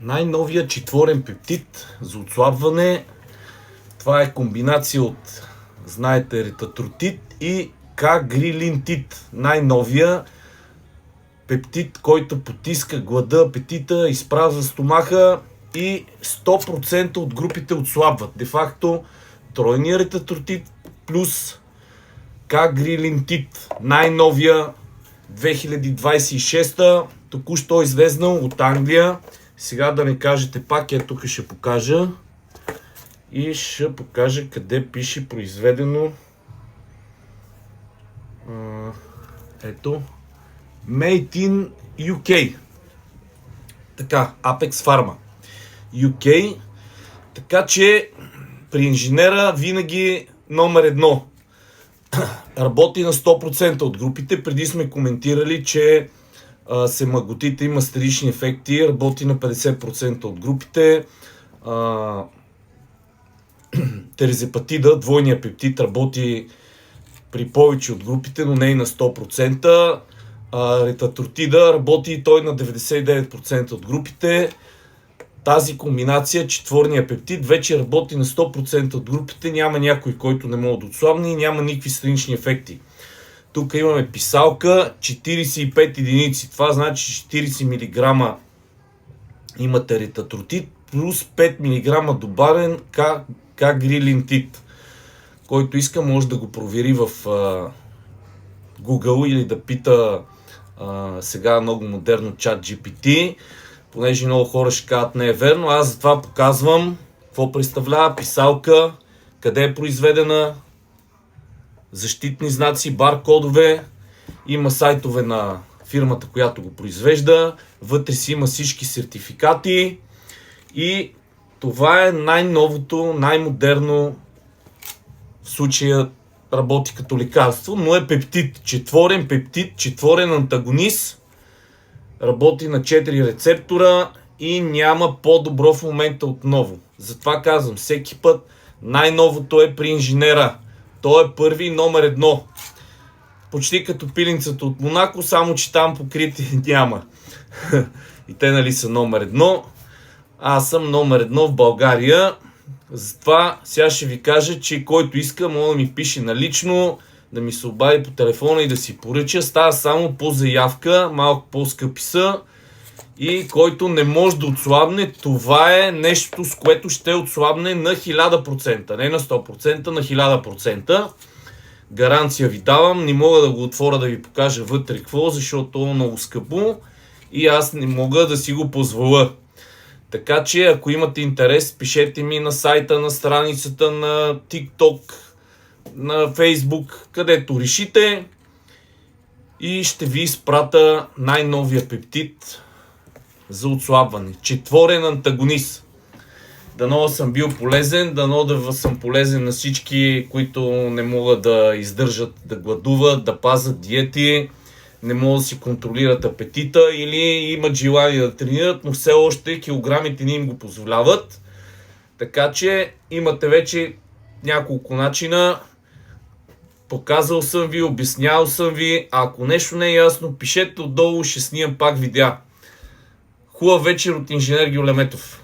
Най-новият четворен пептид за отслабване. Това е комбинация от, знаете, еритротротит и кагрилинтид. Най-новия пептид, който потиска глада, апетита, изпразва стомаха и 100% от групите отслабват. Де-факто тройния еритротротит плюс кагрилинтид. Най-новия 2026, току-що излезнал от Англия. Сега да не кажете пак, тук ще покажа и ще покажа къде пише произведено. Ето, Made in UK. Така, Apex Pharma UK. Така че при инженера винаги номер едно. Работи на 100% от групите. Преди сме коментирали, че семаготите има стерични ефекти. Работи на 50% от групите. Терезепатида, двойния пептид, работи при повече от групите, но не и на 100%. Ретатротида работи и той на 99% от групите. Тази комбинация, четворния пептид, вече работи на 100% от групите. Няма някой, който не може да отслабне и няма никакви странични ефекти. Тук имаме писалка 45 единици. Това значи 40 мг имате ретатротид плюс 5 мг добавен кагрилинтид. Който иска, може да го провери в Google или да пита сега много модерно чат GPT, понеже много хора ще кажат не е верно. Аз затова показвам какво представлява писалка, къде е произведена, защитни знаци, баркодове, има сайтове на фирмата, която го произвежда, вътре си има всички сертификати и това е най-новото, най-модерно, в случая работи като лекарство, но е пептид, четворен пептид, четворен антагонист, работи на 4 рецептора и няма по-добро в момента отново. Затова казвам, всеки път най-новото е при инженера. Той е първи номер едно. Почти като пиленцата от Монако, само че там покрити няма. И те нали са номер едно. Аз съм номер едно в България. Затова сега ще ви кажа, че който иска, може да ми пише налично, да ми се обади по телефона и да си поръча. Става само по заявка, малко по-скъпи са. И който не може да отслабне, това е нещо, с което ще отслабне на 1000%. Не на 100%, на 1000%. Гаранция ви давам. Не мога да го отворя да ви покажа вътре какво, защото е много скъпо. И аз не мога да си го позволя. Така че, ако имате интерес, пишете ми на сайта, на страницата, на TikTok, на Facebook, където решите. И ще ви изпрата най-новия пептид за отслабване. Четворен антагонист. Дано да съм бил полезен, дано да съм полезен на всички, които не могат да издържат, да гладуват, да пазят диети, не могат да си контролират апетита или имат желание да тренират, но все още килограмите не им го позволяват. Така че имате вече няколко начина. Показал съм ви, обяснявал съм ви. Ако нещо не е ясно, пишете отдолу, ще снимам пак видеа. Хубав вечер от инженер Гюлеметов.